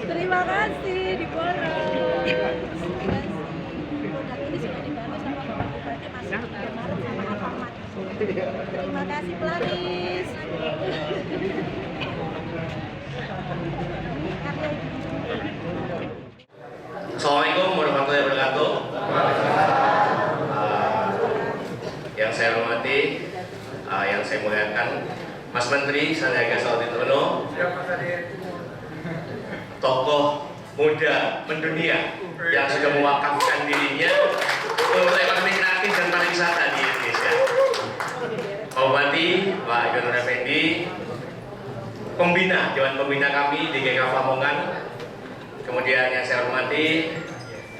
Terima kasih diborong. Ini sudah dibantu sama Bapak Bupati Mas Maruf sama Ahmad. Terima kasih pelaris. Assalamualaikum warahmatullahi wabarakatuh. Yang saya hormati, yang saya muliakan, Mas Menteri Sandiaga Uno, tokoh muda mendunia yang sudah mewakafkan dirinya untuk ekonomi kreatif dan pariwisata di Indonesia. Pak Bupati, Pak Yonur Effendi, pembina, Dewan Pembina kami di GKF Lamongan, kemudian yang saya hormati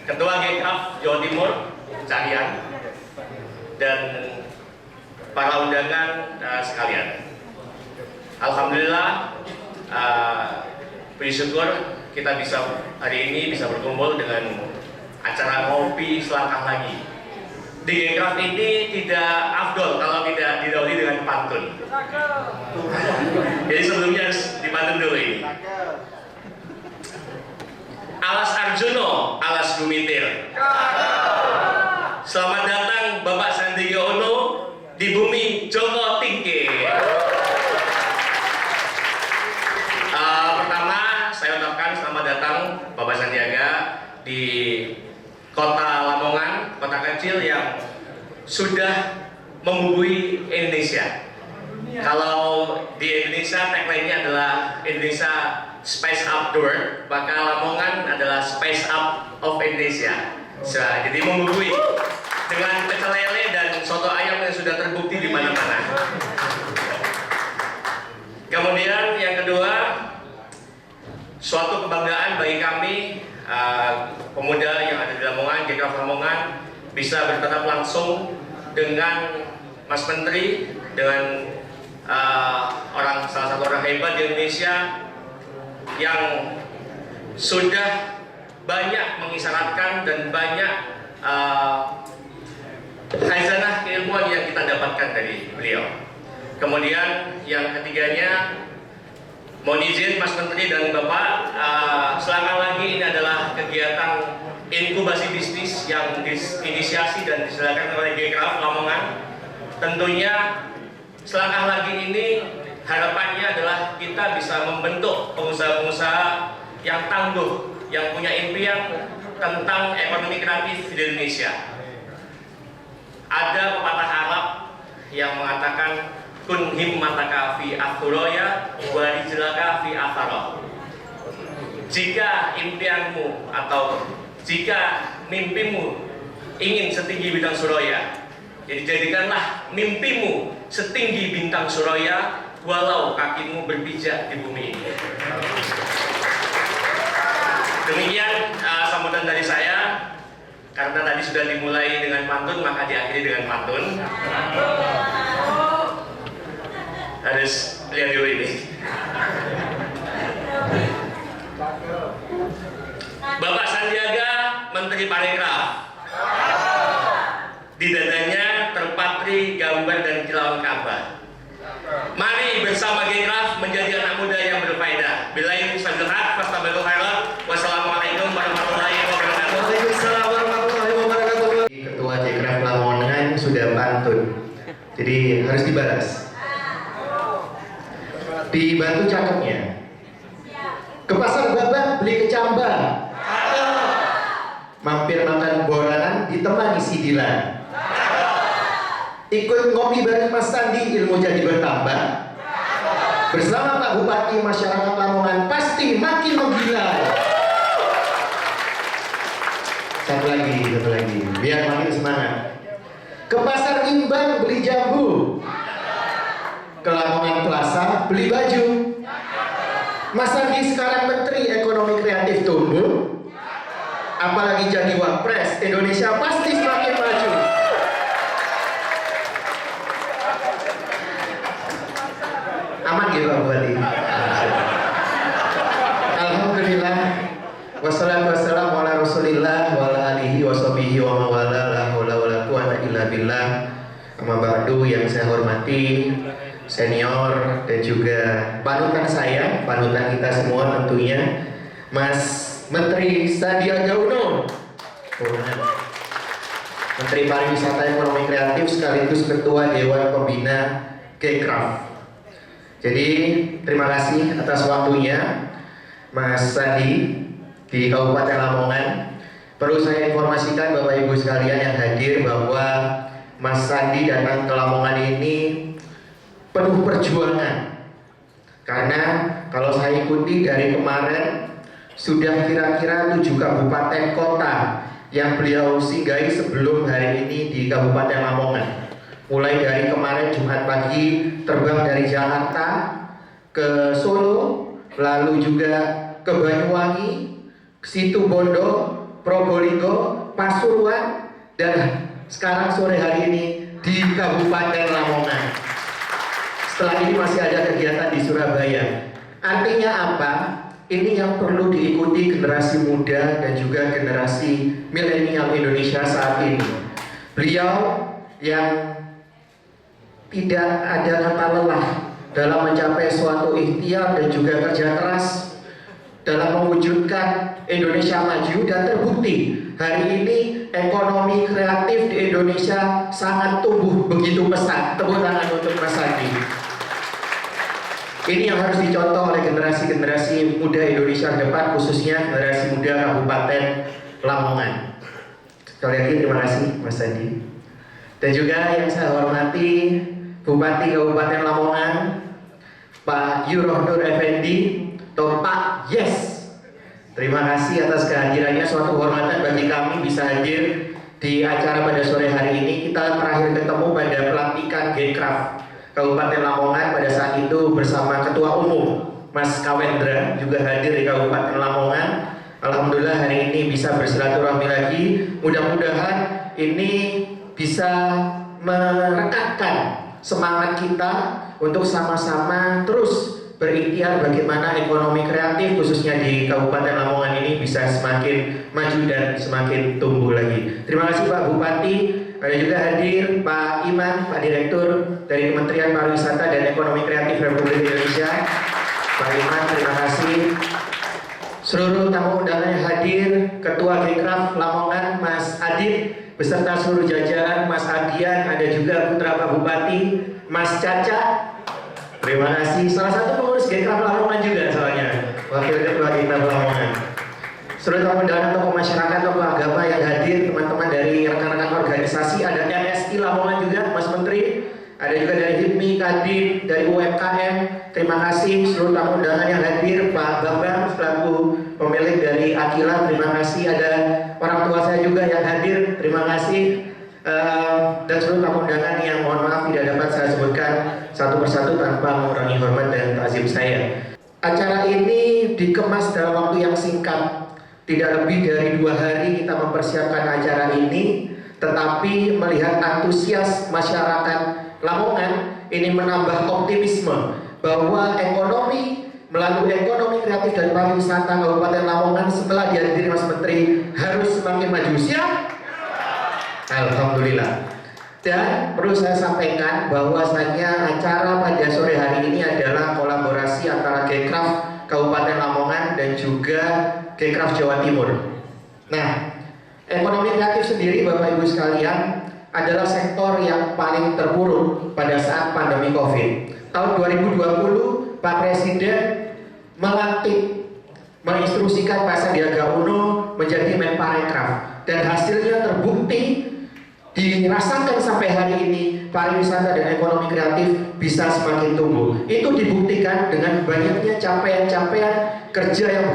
Ketua GKF Jawa Timur, Cahyan, dan para undangan sekalian. Alhamdulillah, puji syukur kita bisa hari ini bisa berkumpul dengan acara ngopi selangkah lagi. Di GKF ini tidak afdol kalau tidak didahului dengan pantun. Jadi sebelumnya harus dipantun dulu ini. Alas Arjono, alas Gumitir. Selamat datang Bapak Sandiaga Uno di bumi Joko Tingkir. Pertama, saya ucapkan selamat datang Bapak Sandiaga di kota Lamongan, kota kecil yang sudah membumbui Indonesia. Kalau di Indonesia tagline-nya adalah Indonesia Space Up the World, maka Lamongan adalah Space Up of Indonesia. Jadi membumbui dengan pecel lele dan soto ayam yang sudah terbukti di mana-mana. Kemudian yang kedua, suatu kebanggaan bagi kami pemuda yang ada di Lamongan, GKF Lamongan, bisa bertatap langsung dengan Mas Menteri, dengan salah satu orang hebat di Indonesia yang sudah banyak mengisyaratkan dan banyak khazanah keilmuan yang kita dapatkan dari beliau. Kemudian yang ketiganya, mohon izin Mas Menteri dan Bapak, selangkah lagi ini adalah kegiatan inkubasi bisnis yang diinisiasi dan diselenggarakan oleh GKF Lamongan. Tentunya selangkah lagi ini harapannya adalah kita bisa membentuk pengusaha-pengusaha yang tangguh, yang punya impian tentang ekonomi kreatif di Indonesia. Ada pepatah Arab yang mengatakan kun himmataka fi akhroya wa rijlaka fi akhara. Jika impianmu atau jika mimpimu ingin setinggi bintang suraya, jadi jadikanlah mimpimu setinggi bintang suraya walau kakimu berpijak di bumi ini. Demikian sambutan dari saya. Karena tadi sudah dimulai dengan pantun, maka diakhiri dengan pantun. Harus lihat dulu ini. Bapak Sandiaga, Menteri Parekraf. Di dadanya terpatri gambar dan kilauan Ka'bah. Mari bersama GKF menjadi anak muda yang berfaedah. Billahi taufiq wal hidayah. Fastabiqul khairat. Wassalamualaikum warahmatullahi wabarakatuh. Waalaikumsalam warahmatullahi wabarakatuh. Ketua GKF Lamongan sudah pantun, jadi harus dibalas. Dibantu cakepnya. Ke pasar Babak beli kecambah. Mampir makan boranan ditemani sidilan. Ikut ngopi bareng Mas Sandi ilmu jadi bertambah. Bersama Pak Bupati masyarakat Lamongan pasti makin menggila. Satu lagi, biar makin semangat. Ke pasar Imbang beli jambu. Ke Lamongan Plaza beli baju. Mas Sandi sekarang Menteri Ekonomi Kreatif tumbuh. Apalagi jadi Wapres, Indonesia pasti semakin maju. Aman gitu Pak Bupati. Alhamdulillah. Wassalatu wassalamu ala Rasulillah wa ala alihi wa sahbihi wa mawala la haula wala quwata illa billah. Amma ba'du, yang saya hormati senior dan juga panutan saya, panutan kita semua tentunya, Mas Menteri Sandiaga Uno, Menteri Pariwisata Ekonomi Kreatif sekaligus Ketua Dewan Pembina Gcraft. Jadi terima kasih atas waktunya Mas Sandi di Kabupaten Lamongan. Perlu saya informasikan Bapak Ibu sekalian yang hadir bahwa Mas Sandi datang ke Lamongan ini penuh perjuangan, karena kalau saya ikuti dari kemarin sudah kira-kira 7 kabupaten kota yang beliau singgahi sebelum hari ini di Kabupaten Lamongan. Mulai dari kemarin Jumat pagi terbang dari Jakarta ke Solo, lalu juga ke Banyuwangi, Situbondo, Probolinggo, Pasuruan, dan sekarang sore hari ini di Kabupaten Lamongan. Setelah ini masih ada kegiatan di Surabaya. Artinya apa? Ini yang perlu diikuti generasi muda dan juga generasi milenial Indonesia saat ini. Beliau yang tidak ada kata lelah dalam mencapai suatu ikhtiar dan juga kerja keras dalam mewujudkan Indonesia maju, dan terbukti hari ini ekonomi kreatif di Indonesia sangat tumbuh begitu pesat. Tepuk tangan untuk Mas Sandi. Ini yang harus dicontoh oleh generasi-generasi muda Indonesia ke depan, khususnya generasi muda Kabupaten Lamongan. Sekali lagi terima kasih Mas Sandi. Dan juga yang saya hormati Bupati Kabupaten Lamongan, Pak Yuroh Nur Effendi, atau Pak Yes. Terima kasih atas kehadirannya, suatu kehormatan bagi kami bisa hadir di acara pada sore hari ini. Kita terakhir ketemu pada pelantikan Gcraft Kabupaten Lamongan pada saat itu bersama Ketua Umum Mas Kawendra juga hadir di Kabupaten Lamongan. Alhamdulillah hari ini bisa bersilaturahmi lagi. Mudah-mudahan ini bisa merekatkan semangat kita untuk sama-sama terus berikhtiar bagaimana ekonomi kreatif khususnya di Kabupaten Lamongan ini bisa semakin maju dan semakin tumbuh lagi. Terima kasih Pak Bupati. Ada juga hadir Pak Iman, Pak Direktur dari Kementerian Pariwisata dan Ekonomi Kreatif Republik Indonesia. Pak Iman, terima kasih. Seluruh tamu undangan yang hadir, Ketua Gcraft Lamongan Mas Adit, beserta seluruh jajaran, Mas Adian, ada juga putra Pak Bupati, Mas Caca. Terima kasih. Salah satu pengurus Gcraft Lamongan juga soalnya, Wakil Ketua Gcraft Lamongan. Seluruh tamu undangan tokoh masyarakat, tokoh agama yang hadir, teman-teman dari rekan-rekan organisasi, ada MSI Lamongan juga, Mas Menteri, ada juga dari HIPMI, Kadin, dari UMKM. Terima kasih seluruh tamu undangan yang hadir, Pak Bambang selaku pemilik dari Akila, terima kasih. Ada orang tua saya juga yang hadir, terima kasih. Dan seluruh tamu undangan yang mohon maaf tidak dapat saya sebutkan satu persatu tanpa mengurangi hormat dan takzim saya. Acara ini dikemas dalam waktu yang singkat. Tidak lebih dari 2 hari kita mempersiapkan acara ini, tetapi melihat antusias masyarakat Lamongan ini menambah optimisme bahwa ekonomi melalui ekonomi kreatif dan pariwisata Kabupaten Lamongan setelah dihadiri Mas Menteri harus semakin maju. Siap? Alhamdulillah. Dan perlu saya sampaikan bahwasanya acara pada sore hari ini adalah kolaborasi antara Gcraft Kabupaten Lamongan dan juga Gcraft Jawa Timur. Nah, ekonomi kreatif sendiri Bapak Ibu sekalian adalah sektor yang paling terpuruk pada saat pandemi COVID. Tahun 2020 Pak Presiden melantik menginstruksikan Pak Sandiaga Uno menjadi Menparekraf, dan hasilnya terbukti dirasakan sampai hari ini pariwisata dan ekonomi kreatif bisa semakin tumbuh. Itu dibuktikan dengan banyaknya capaian-capaian kerja yang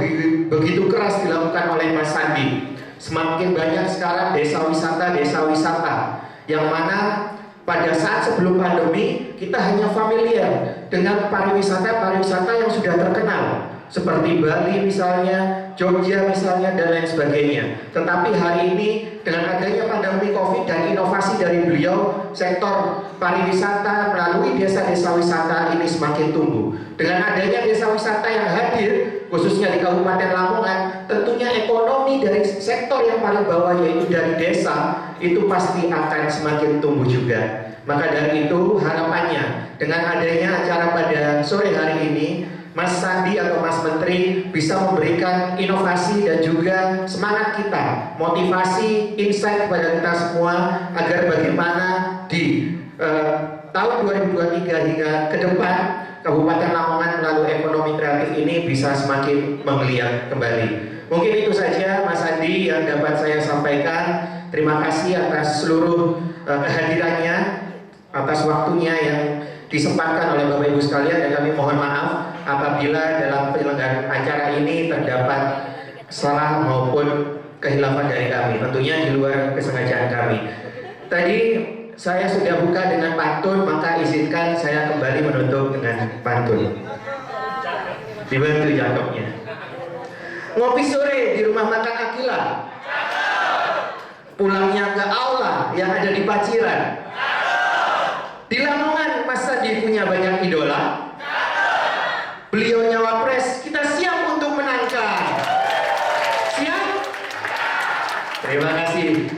begitu keras dilakukan oleh Mas Sandi. Semakin banyak sekarang desa wisata yang mana pada saat sebelum pandemi kita hanya familiar dengan pariwisata yang sudah terkenal seperti Bali misalnya, Jogja misalnya, dan lain sebagainya. Tetapi hari ini dengan adanya pandemi Covid dan inovasi dari beliau, sektor pariwisata melalui desa-desa wisata ini semakin tumbuh. Dengan adanya desa wisata yang hadir, khususnya di Kabupaten Lamongan, tentunya ekonomi dari sektor yang paling bawah yaitu dari desa itu pasti akan semakin tumbuh juga. Maka dari itu harapannya dengan adanya acara pada sore hari ini, Mas Sandi atau Mas Menteri bisa memberikan inovasi dan juga semangat kita, motivasi, insight kepada kita semua agar bagaimana di tahun 2023 hingga ke depan Kabupaten Lamongan melalui ekonomi kreatif ini bisa semakin menggeliat kembali. Mungkin itu saja Mas Andi yang dapat saya sampaikan. Terima kasih atas seluruh kehadirannya, atas waktunya yang disempatkan oleh Bapak Ibu sekalian, dan kami mohon maaf apabila dalam penyelenggaraan acara ini terdapat salah maupun kehilafan dari kami, tentunya di luar kesengajaan kami. Tadi saya sudah buka dengan pantun, maka izinkan saya kembali menutup dengan pantun. Dibantu cakepnya. Ngopi sore di rumah makan Akila, pulangnya ke aula yang ada di Paciran. Di Lamongan Mas Sandi punya banyak idola. Beliau nyawapres, kita siap untuk menangkan. Siap? Terima kasih.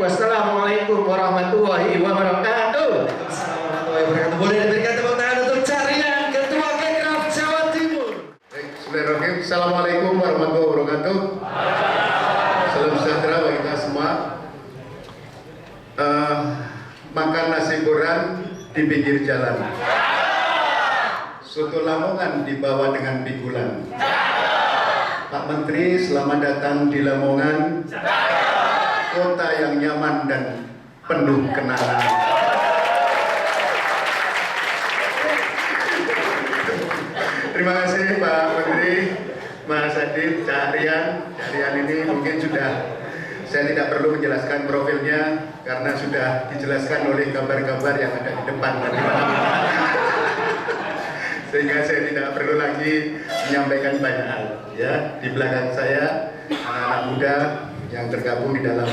Wassalamualaikum warahmatullahi wabarakatuh. Warahmatullahi wabarakatuh. Boleh diberikan tepuk tangan untuk Carian Ketua Kekraf Jawa Timur. Bismillahirrahmanirrahim. Assalamualaikum warahmatullahi wabarakatuh. Salam sejahtera bagi kita semua. Makan nasi goreng di pinggir jalan. Soto Lamongan dibawa dengan pikulan. Pak Menteri, selamat datang di Lamongan, kota yang nyaman dan penuh kenangan. Terima kasih Pak Menteri, Mas Adit, Cak Rian. Cak Rian ini mungkin sudah, saya tidak perlu menjelaskan profilnya karena sudah dijelaskan oleh gambar-gambar yang ada di depan tadi. Sehingga saya tidak perlu lagi menyampaikan banyak hal. Ya, di belakang saya anak-anak muda yang tergabung di dalam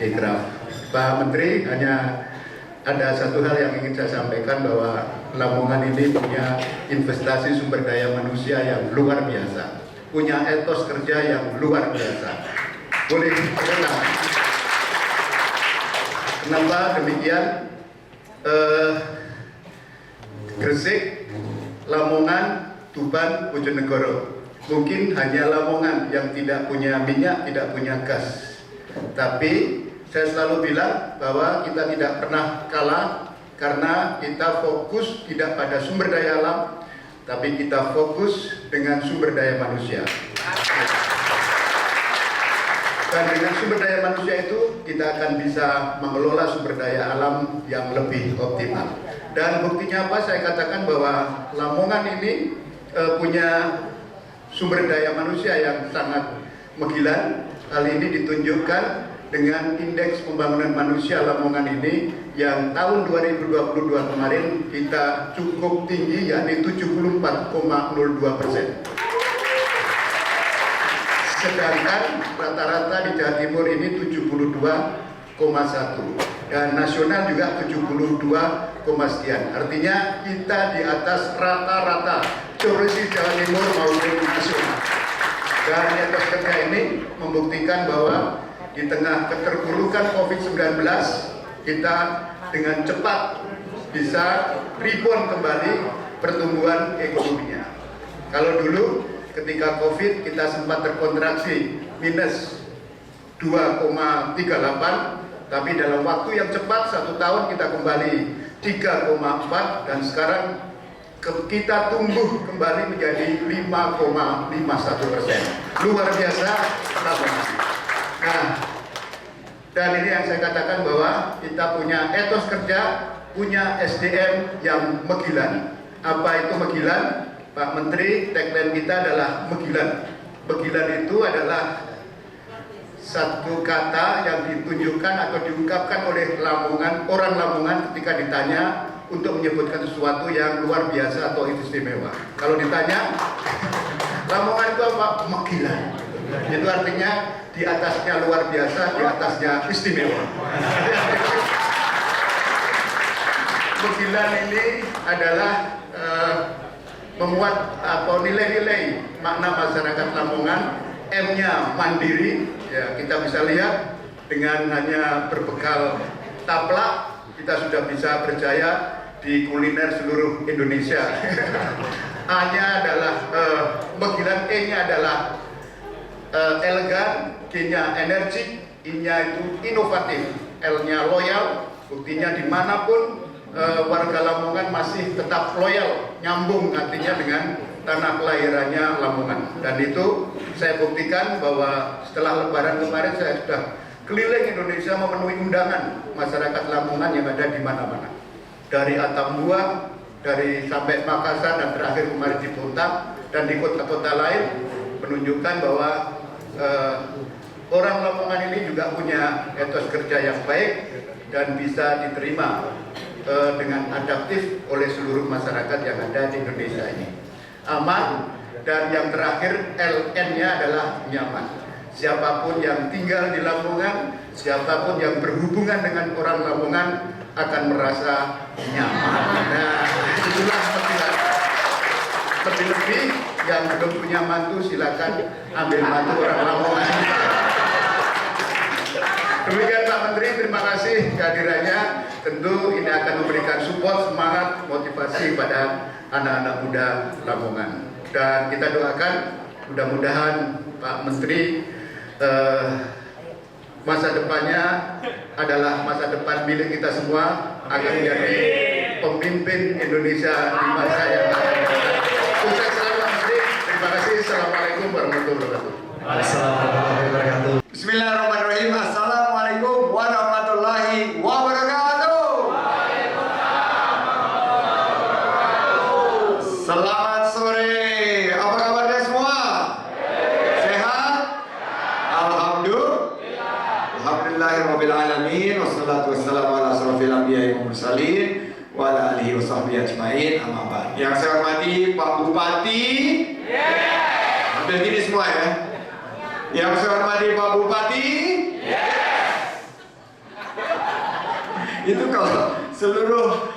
Kekraf. Pak Menteri, hanya ada satu hal yang ingin saya sampaikan, bahwa Lamongan ini punya investasi sumber daya manusia yang luar biasa, punya etos kerja yang luar biasa. Boleh dikenal. Kenapa demikian? Gresik, Lamongan, Tuban, Bojonegoro. Mungkin hanya Lamongan yang tidak punya minyak, tidak punya gas. Tapi saya selalu bilang bahwa kita tidak pernah kalah karena kita fokus tidak pada sumber daya alam, tapi kita fokus dengan sumber daya manusia. Dan dengan sumber daya manusia itu kita akan bisa mengelola sumber daya alam yang lebih optimal. Dan buktinya apa? Saya katakan bahwa Lamongan ini punya sumber daya manusia yang sangat menggilan. Hal ini ditunjukkan dengan indeks pembangunan manusia Lamongan ini yang tahun 2022 kemarin kita cukup tinggi, yakni 74,02%. Sedangkan rata-rata di Jawa Timur ini 72,1 dan nasional juga 72, sekian. Artinya kita di atas rata-rata provinsi Jawa Timur maupun nasional. Dan etos kerja ini membuktikan bahwa di tengah keterpurukan COVID-19 kita dengan cepat bisa rebound kembali pertumbuhan ekonominya. Kalau dulu ketika COVID kita sempat terkontraksi minus 2,38, tapi dalam waktu yang cepat 1 tahun kita kembali 3,4, dan sekarang kita tumbuh kembali menjadi 5,51%. Luar biasa Lamongan. Nah, dan ini yang saya katakan bahwa kita punya etos kerja, punya SDM yang megilan. Apa itu megilan? Pak Menteri, tagline kita adalah megilan. Megilan itu adalah satu kata yang ditunjukkan atau diungkapkan oleh Lamongan, orang Lamongan ketika ditanya untuk menyebutkan sesuatu yang luar biasa atau istimewa. Kalau ditanya, Lamongan itu apa? Megilan. Itu artinya di atasnya luar biasa, di atasnya istimewa. Megilan ini adalah memuat atau nilai-nilai makna masyarakat Lamongan. M-nya mandiri, ya kita bisa lihat dengan hanya berbekal taplak kita sudah bisa berjaya di kuliner seluruh Indonesia. A-nya adalah megilan, E-nya adalah elegan, G-nya energik, I-nya itu inovatif, L-nya loyal. Buktinya dimanapun warga Lamongan masih tetap loyal, nyambung artinya dengan tanah kelahirannya Lamongan. Dan itu saya buktikan bahwa setelah Lebaran kemarin saya sudah keliling Indonesia memenuhi undangan masyarakat Lamongan yang ada di mana-mana. Dari Atambua, dari sampai Makassar dan terakhir kemarin di Puntang dan di kota-kota lain, menunjukkan bahwa orang Lamongan ini juga punya etos kerja yang baik dan bisa diterima dengan adaptif oleh seluruh masyarakat yang ada di Indonesia ini. Aman, dan yang terakhir LN-nya adalah nyaman. Siapapun yang tinggal di Lamongan, siapapun yang berhubungan dengan orang Lamongan akan merasa nyaman. Nah, itulah megilan. Lebih-lebih yang belum punya mantu silakan ambil mantu orang Lamongan. Demikian Pak Menteri, terima kasih kehadirannya. Tentu ini akan memberikan support, semangat, motivasi pada anak-anak muda Lamongan. Dan kita doakan mudah-mudahan Pak Menteri masa depannya adalah masa depan milik kita semua, akan menjadi pemimpin Indonesia di masa yang akan datang. Sukses selalu Pak Menteri. Terima kasih. Assalamualaikum warahmatullahi wabarakatuh. Assalamualaikum warahmatullahi wabarakatuh. Bismillahirrahmanirrahim. Assalamualaikum warahmatullahi wabarakatuh. Selamat sore. Apa kabarnya semua? Sehat? Alhamdulillahirabbil alamin. Wassalatu wassalamu ala asrofil anbiya'i wal mursalin wa ala alihi washabbihi ajmain. Amma ba'd. Yang saya hormati Pak Bupati. Hampir gini semua ya. Yang saya hormati Pak Bupati. Itu kalau seluruh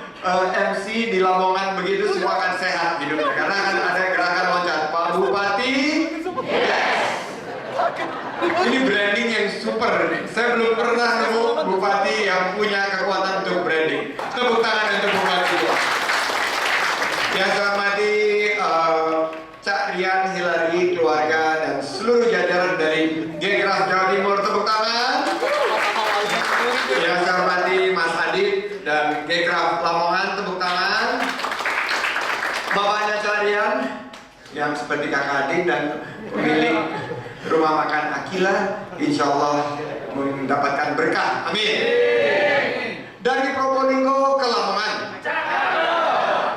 MC di Lamongan begitu semua akan sehat hidupnya, karena akan ada gerakan loncat. Pak Bupati. Ini branding yang super. Saya belum pernah nemu bupati yang punya kekuatan untuk branding. Tepuk tangan untuk bupati. Yang saya hormati Cak Rian, Hilary, keluarga dan seluruh jajaran dari G-Craft Jawa Timur, tepuk tangan. Yang saya hormati Mas Adit dan G-Craft Lamongan, tepuk tangan. Bapaknya Cak Rian yang seperti kakak adik dan pemilik rumah makan Akila, insya Allah mendapatkan berkah. Amin. Dari Probolinggo ke Lamongan,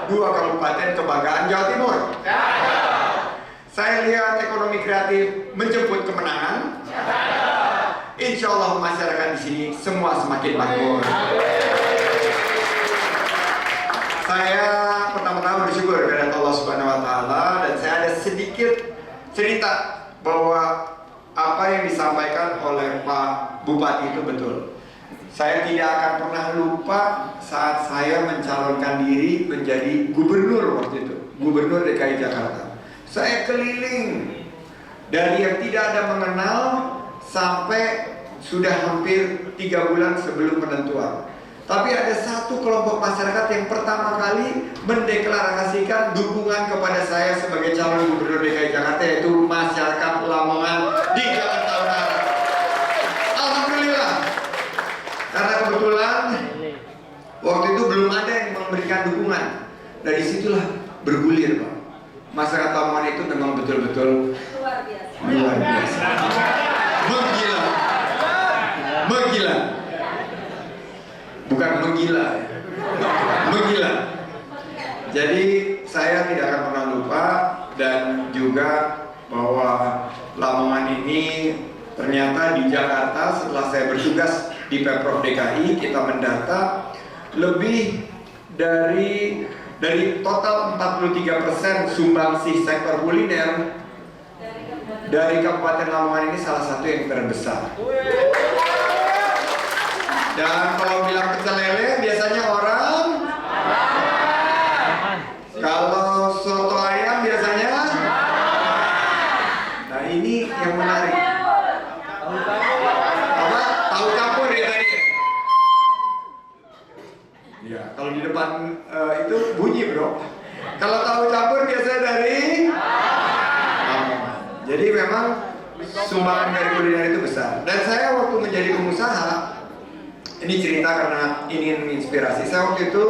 2 kabupaten kebanggaan Jawa Timur. Saya lihat ekonomi kreatif menjemput kemenangan. Insya Allah masyarakat di sini semua semakin makmur. Saya pertama-tama bersyukur kepada Allah Subhanahu Wa Taala, dan saya ada sedikit cerita bahwa apa yang disampaikan oleh Pak Bupati itu betul. Saya tidak akan pernah lupa saat saya mencalonkan diri menjadi gubernur waktu itu, gubernur DKI Jakarta. Saya keliling dari yang tidak ada mengenal sampai sudah hampir 3 bulan sebelum penentuan. Tapi ada satu kelompok masyarakat yang pertama kali mendeklarasikan dukungan kepada saya sebagai calon gubernur DKI Jakarta, yaitu masyarakat Lamongan di Jakarta Utara. Alhamdulillah. Karena kebetulan waktu itu belum ada yang memberikan dukungan. Dari situlah bergulir, Pak. Masyarakat Lamongan itu memang betul-betul luar biasa. Menggila. Menggila. Bukan menggila ya. Menggila. Jadi saya tidak akan pernah lupa, dan juga bahwa Lamongan ini ternyata di Jakarta setelah saya bertugas di Pemprov DKI, kita mendata lebih dari total 43% sumbangsih sektor kuliner dari Kabupaten Lamongan ini salah satu yang terbesar. Dan kalau bilang pecel lele biasanya orang, kalau soto ayam biasanya, nah ini yang menarik. Apa? Tahu campur ya tadi? Ya, kalau di depan itu bunyi bro. Kalau tahu campur biasanya dari Lamongan. Jadi memang sumbangan dari kuliner itu besar. Dan saya waktu menjadi pengusaha, ini cerita karena ingin menginspirasi. Saya waktu itu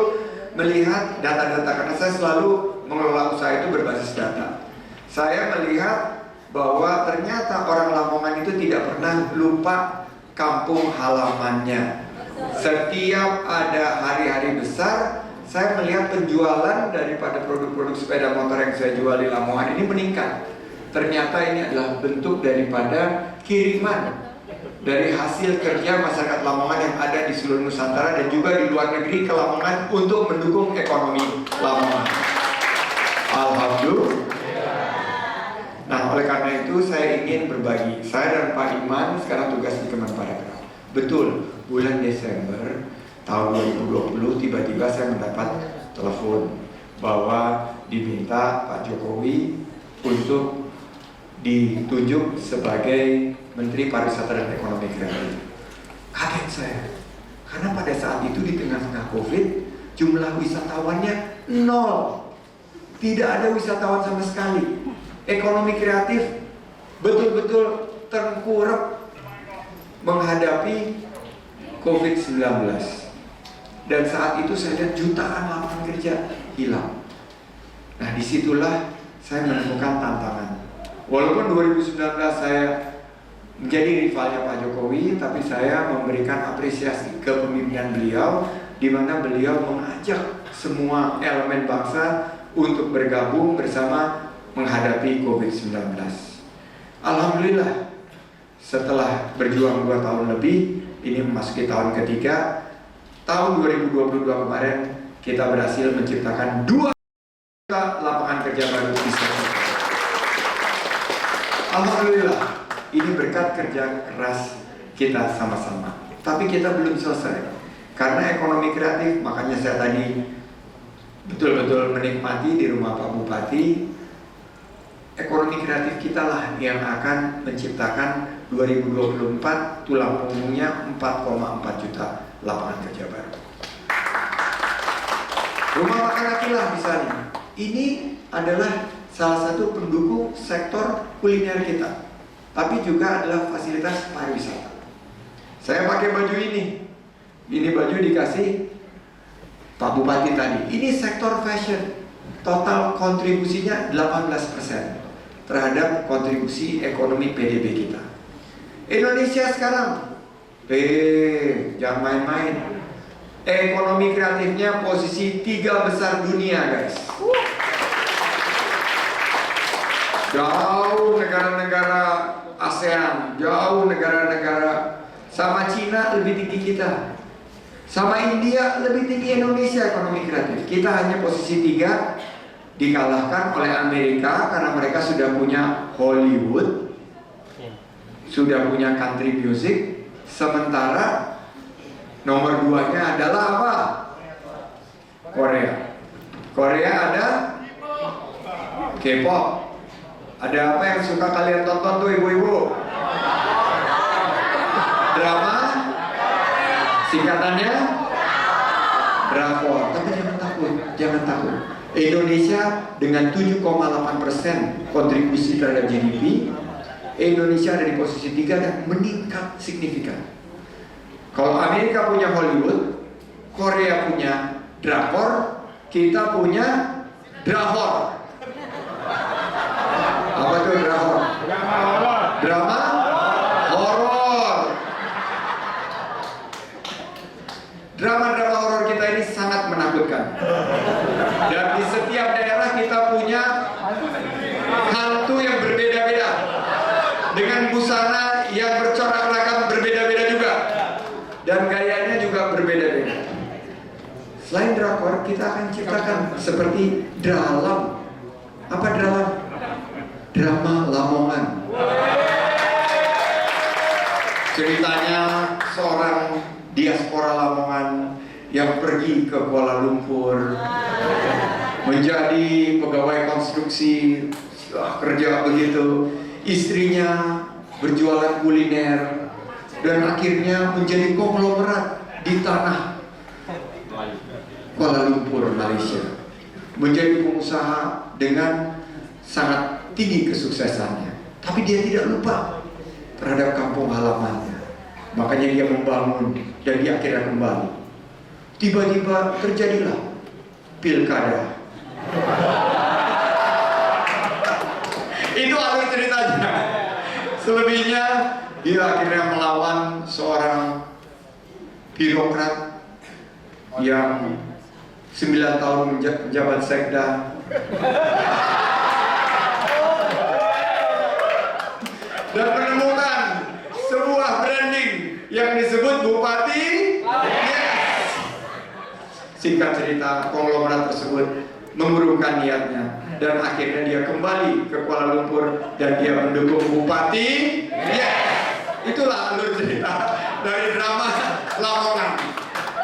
melihat data-data, karena saya selalu mengelola usaha itu berbasis data. Saya melihat bahwa ternyata orang Lamongan itu tidak pernah lupa kampung halamannya. Setiap ada hari-hari besar, saya melihat penjualan daripada produk-produk sepeda motor yang saya jual di Lamongan ini meningkat. Ternyata ini adalah bentuk daripada kiriman dari hasil kerja masyarakat Lamongan yang ada di seluruh Nusantara dan juga di luar negeri ke Lamongan untuk mendukung ekonomi Lamongan. Alhamdulillah. Nah, oleh karena itu saya ingin berbagi. Saya dan Pak Iman sekarang tugas di Kemenparekraf. Betul, bulan Desember tahun 2020 tiba-tiba saya mendapat telepon bahwa diminta Pak Jokowi untuk ditunjuk sebagai Menteri Pariwisata dan Ekonomi Kreatif. Kaget saya, karena pada saat itu di tengah-tengah Covid, jumlah wisatawannya nol. Tidak ada wisatawan sama sekali. Ekonomi kreatif betul-betul terpuruk menghadapi Covid-19. Dan saat itu saya lihat jutaan lapangan kerja hilang. Nah, disitulah saya menemukan tantangan. Walaupun 2019 saya menjadi rivalnya Pak Jokowi, tapi saya memberikan apresiasi kepemimpinan beliau, di mana beliau mengajak semua elemen bangsa untuk bergabung bersama menghadapi Covid-19. Alhamdulillah, setelah berjuang 2 tahun lebih, ini memasuki tahun ketiga, tahun 2022 kemarin kita berhasil menciptakan 2 juta lapangan kerja baru di sektor. Alhamdulillah, ini berkat kerja keras kita sama-sama. Tapi kita belum selesai, karena ekonomi kreatif, makanya saya tadi betul-betul menikmati di rumah Pak Bupati. Ekonomi kreatif kita lah yang akan menciptakan 2024 tulang punggungnya 4,4 juta lapangan kerja baru. Rumah makan Akilah misalnya, ini adalah salah satu pendukung sektor kuliner kita, tapi juga adalah fasilitas pariwisata. Saya pakai baju ini baju dikasih Pak Bupati tadi. Ini sektor fashion, total kontribusinya 18% terhadap kontribusi ekonomi PDB kita. Indonesia sekarang, jangan main-main. Ekonomi kreatifnya posisi 3 besar dunia, guys. Jauh negara-negara ASEAN, jauh negara-negara, sama Cina lebih tinggi kita, sama India lebih tinggi Indonesia ekonomi kreatif. Kita hanya posisi 3, dikalahkan oleh Amerika karena mereka sudah punya Hollywood, sudah punya country music. Sementara nomor 2-nya adalah apa? Korea. Korea ada K-pop. Ada apa yang suka kalian tonton tuh ibu-ibu? Drama? Singkatannya? Drakor. Tapi jangan takut. Indonesia dengan 7,8% kontribusi terhadap GDP, Indonesia ada di posisi 3 dan meningkat signifikan. Kalau Amerika punya Hollywood, Korea punya drakor, kita punya Drahor. Apa tuh drahor? Drama horor. Drama-drama horor kita ini sangat menakutkan. Dan di setiap daerah kita punya hantu yang berbeda-beda, dengan busana yang bercorak ragam berbeda-beda juga, dan gayanya juga berbeda-beda. Selain drakor, kita akan ciptakan seperti dralam. Apa dralam? Drama Lamongan. Ceritanya seorang diaspora Lamongan yang pergi ke Kuala Lumpur menjadi pegawai konstruksi, kerja begitu, istrinya berjualan kuliner, dan akhirnya menjadi konglomerat di tanah Kuala Lumpur, Malaysia, menjadi pengusaha dengan sangat tinggi kesuksesannya. Tapi dia tidak lupa terhadap kampung halamannya, makanya dia membangun dan dia akhirnya kembali. Tiba-tiba terjadilah pilkada. Itu alur ceritanya. Selebihnya dia akhirnya melawan seorang birokrat yang 9 tahun menjabat sekda, dan menemukan sebuah branding yang disebut Bupati Yes. Singkat cerita, konglomerat tersebut mengurungkan niatnya, dan akhirnya dia kembali ke Kuala Lumpur dan dia mendukung Bupati Yes. Itulah alur cerita dari drama Lamongan.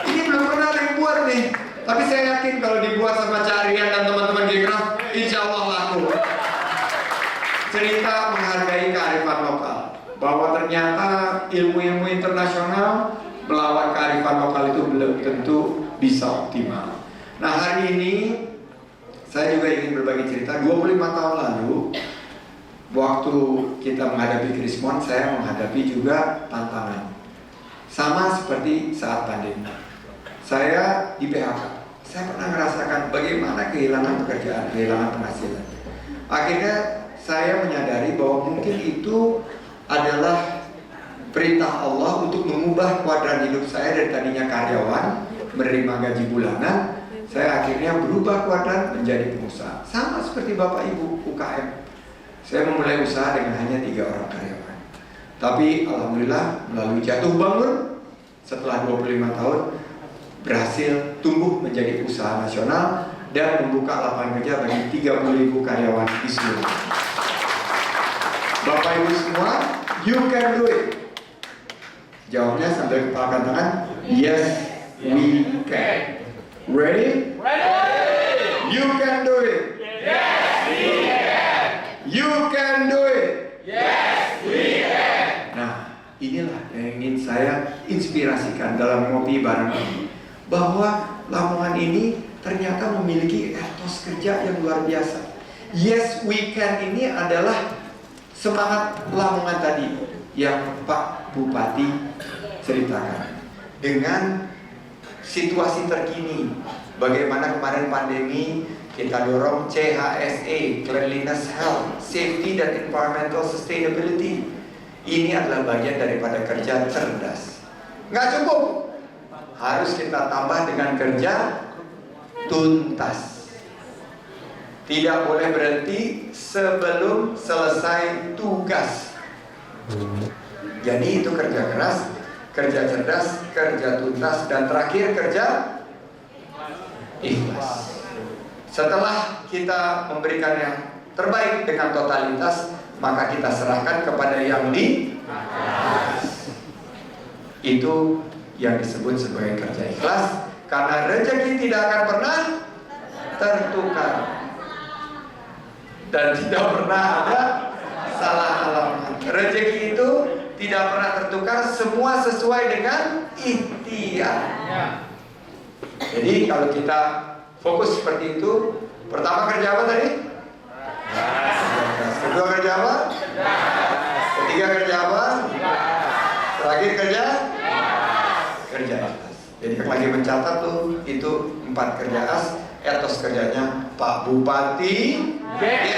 Ini belum pernah ada yang buat nih, tapi saya yakin kalau dibuat sama Carian dan teman-teman Gekraf, insya Allah laku. Cerita menghargai kearifan lokal, bahwa ternyata ilmu-ilmu internasional melawan kearifan lokal itu belum tentu bisa optimal. Nah, hari ini saya juga ingin berbagi cerita. 25 tahun lalu, waktu kita menghadapi Krismon, saya menghadapi juga tantangan sama seperti saat pandemi. Saya di PHK. Saya pernah merasakan bagaimana kehilangan pekerjaan, kehilangan penghasilan. Akhirnya saya menyadari bahwa mungkin itu adalah perintah Allah untuk mengubah kuadran hidup saya. Dari tadinya karyawan, menerima gaji bulanan, saya akhirnya berubah kuadran menjadi pengusaha. Sama seperti Bapak Ibu UKM. Saya memulai usaha dengan hanya 3 orang karyawan. Tapi Alhamdulillah melalui jatuh bangun, setelah 25 tahun, berhasil tumbuh menjadi usaha nasional dan membuka lapangan kerja bagi 30.000 karyawan di seluruh. Bapak Ibu semua, you can do it. Jawabnya sambil kepalkan tangan, yes we can. Ready? Ready. You can do it. Yes we can. You can do it. Yes we can. Nah, inilah yang ingin saya inspirasikan dalam ngopi bareng ini, bahwa Lamongan ini ternyata memiliki etos kerja yang luar biasa. Yes we can ini adalah semangat Lamongan tadi yang Pak Bupati ceritakan, dengan situasi terkini, bagaimana kemarin pandemi kita dorong CHSE, Cleanliness, Health, Safety, dan Environmental Sustainability. Ini adalah bagian daripada kerja cerdas. Nggak cukup, harus kita tambah dengan kerja tuntas. Tidak boleh berhenti sebelum selesai tugas. Jadi itu kerja keras, kerja cerdas, kerja tuntas, dan terakhir kerja ikhlas. Setelah kita memberikan yang terbaik dengan totalitas, maka kita serahkan kepada yang di atas. Itu yang disebut sebagai kerja ikhlas, karena rezeki tidak akan pernah tertukar dan tidak pernah ada salah alamat. Rezeki itu tidak pernah tertukar, semua sesuai dengan ikhtiar. Jadi kalau kita fokus seperti itu, pertama kerja apa tadi? Kedua kerja apa? Ketiga kerja apa? Terakhir kerja? Kerja ikhlas. Jadi lagi mencatat tuh, itu 4 kerja as, etos kerjanya Pak Bupati. Yes.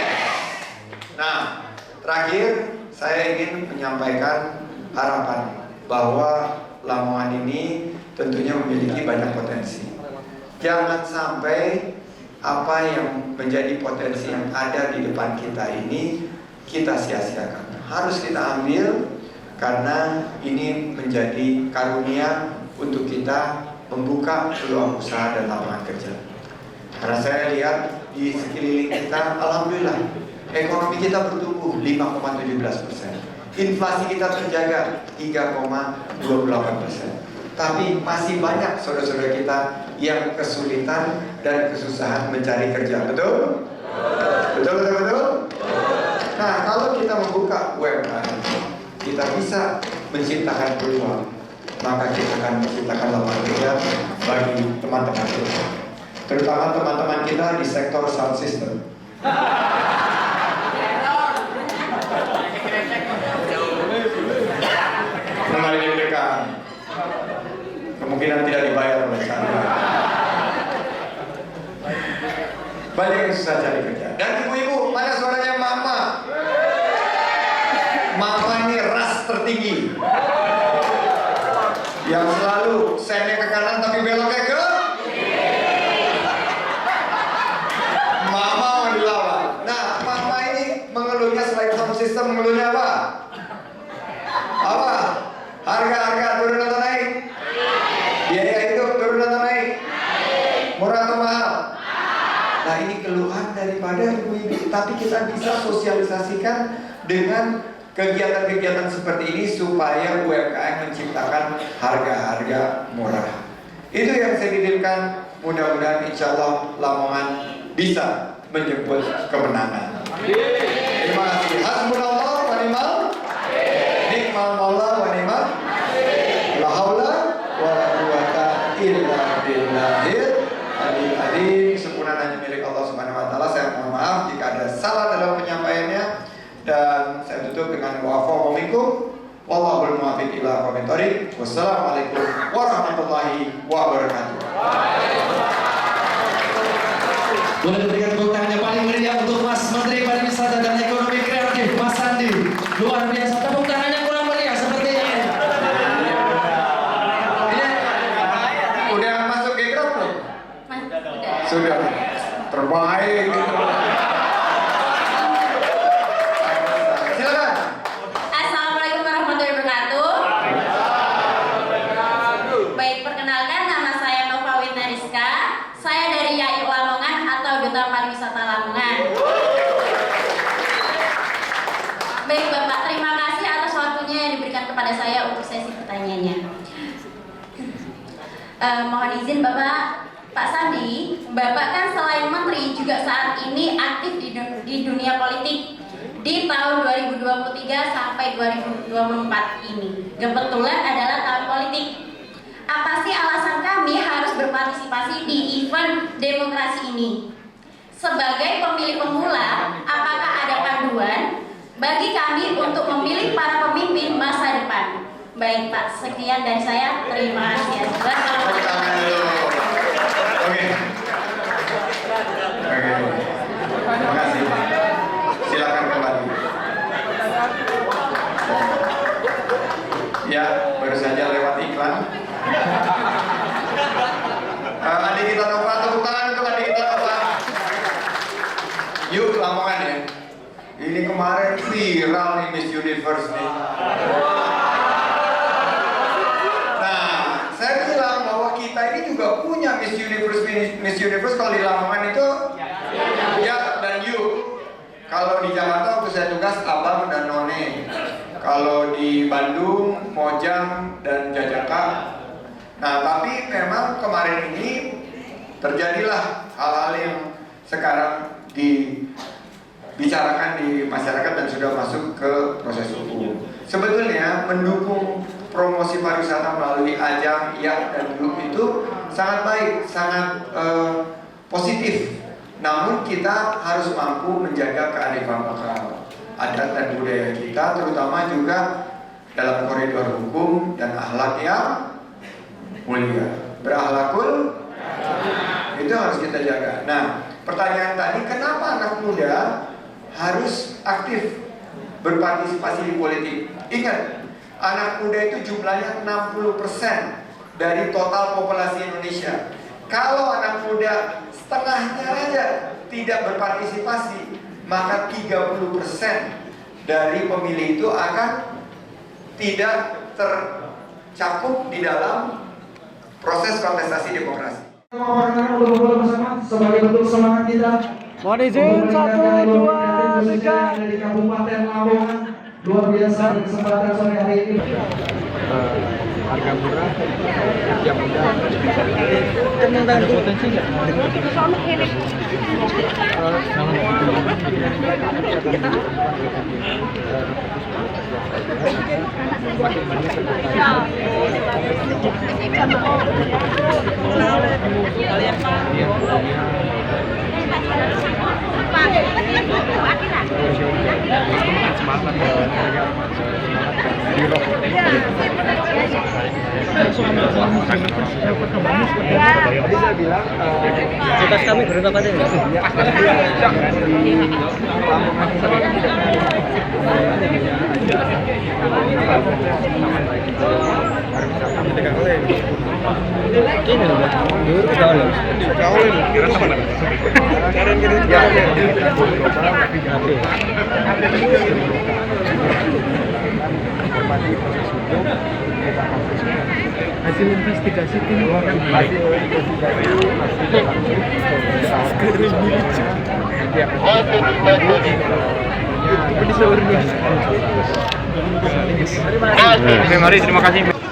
Nah, terakhir saya ingin menyampaikan harapan bahwa Lamongan ini tentunya memiliki banyak potensi. Jangan sampai apa yang menjadi potensi yang ada di depan kita ini kita sia-siakan. Harus kita ambil karena ini menjadi karunia untuk kita membuka peluang usaha dan lapangan kerja. Karena saya lihat di sekeliling kita, alhamdulillah, ekonomi kita bertumbuh 5,17%. Inflasi kita terjaga 3,28%. Tapi masih banyak saudara-saudara kita yang kesulitan dan kesusahan mencari kerja. Betul? Betul? Nah, kalau kita membuka UMKM, kita bisa menciptakan peluang, maka kita akan menciptakan lapangan kerja bagi teman-teman kita, terutama teman-teman kita di sektor sound system. Kembali dekat, kemungkinan tidak dibayar oleh sana. Banyak yang susah cari kerja. Dan ibu-ibu, mana suaranya mama? Mama ini ras tertinggi, yang selalu sendek ke kanan tapi beloknya ke mama mau dilawan. Nah, mama ini mengeluhnya selain sound system, mengeluhnya apa? Apa? Harga turun atau naik? Biaya hidup turun atau naik? Murah atau mahal? Nah, ini keluhan daripada ibu-ibu, tapi kita bisa sosialisasikan dengan kegiatan-kegiatan seperti ini supaya UMKM menciptakan harga-harga murah. Itu yang saya titipkan. Mudah-mudahan insya Allah Lamongan bisa menjemput kemenangan. Terima kasih. Hasbunallah wa ni'mal nikmal maula wa ni'mal la haula wa la quwata illa billahil aliyil azim. Sempurna hanya milik Allah Subhanahu wa taala. Saya mohon maaf jika ada salah dalam penyampaiannya, dan saya tutup dengan wa'afu minkum wallahul muwaffiq ila aqwamit thoriq. Wassalamualaikum warahmatullahi wabarakatuh. Boleh berikan tepuk tangan yang paling meriah untuk Mas Menteri Pariwisata dan Ekonomi Kreatif, Mas Sandi. Luar biasa, tepuk tangan yang kurang meriah seperti ini. Udah masuk ke grup belum? Udah. Sudah. Terbaik. Silakan. Assalamualaikum warahmatullahi wabarakatuh. Baik, perkenalkan nama saya Nova Winariska. Saya dari YAI Lamongan atau Duta Pariwisata Lamongan. Baik Bapak, terima kasih atas waktunya yang diberikan kepada saya untuk sesi pertanyaannya. Mohon izin Bapak, Pak Sandi, Bapak kan selain menteri juga saat ini aktif di dunia politik di tahun 2023 sampai 2024 ini. Kebetulan adalah tahun politik. Apa sih alasan kami harus berpartisipasi di event demokrasi ini? Sebagai pemilih pemula, apakah ada panduan bagi kami untuk memilih para pemimpin masa depan? Baik Pak, sekian dari saya. Terima kasih. Tepuk tangan dulu. Oke. Terima kasih. Silakan kembali. Ya, baru saja lewat iklan. Adik kita Nova, tepuk tangan untuk adik kita Nova. Yuk Lamongan ya. Ini kemarin viral nih Miss Universe nih. Nah, saya bilang bahwa kita ini juga punya Miss Universe kalau di Lamongan itu ya dan you. Kalau di Jakarta waktu saya tugas Abang dan None. Kalau di Bandung, Mojang dan Jajaka. Nah, tapi memang kemarin ini terjadilah hal-hal yang sekarang dibicarakan di masyarakat dan sudah masuk ke proses hukum. Sebetulnya mendukung promosi pariwisata melalui ajang, IAK dan grup itu sangat baik, sangat positif. Namun kita harus mampu menjaga kearifan lokal, adat dan budaya kita, terutama juga dalam koridor hukum dan akhlak yang mulia. Berakhlakul itu harus kita jaga. Nah, pertanyaan tadi, kenapa anak muda harus aktif berpartisipasi di politik? Ingat, anak muda itu jumlahnya 60% dari total populasi Indonesia. Kalau anak muda setengahnya aja tidak berpartisipasi, maka 30% dari pemilih itu akan tidak tercakup di dalam proses kontestasi demokrasi. Sebagai bentuk semangat kita. Mohon izin 1, 2, 3. Dari Kabupaten Lamongan, luar biasa kesempatan sore hari ini. Harga murah, kerja mudah. Ada potensi nggak? Tugas kami berapa deh? Hasil investigasi tim Oke, mari terima kasih.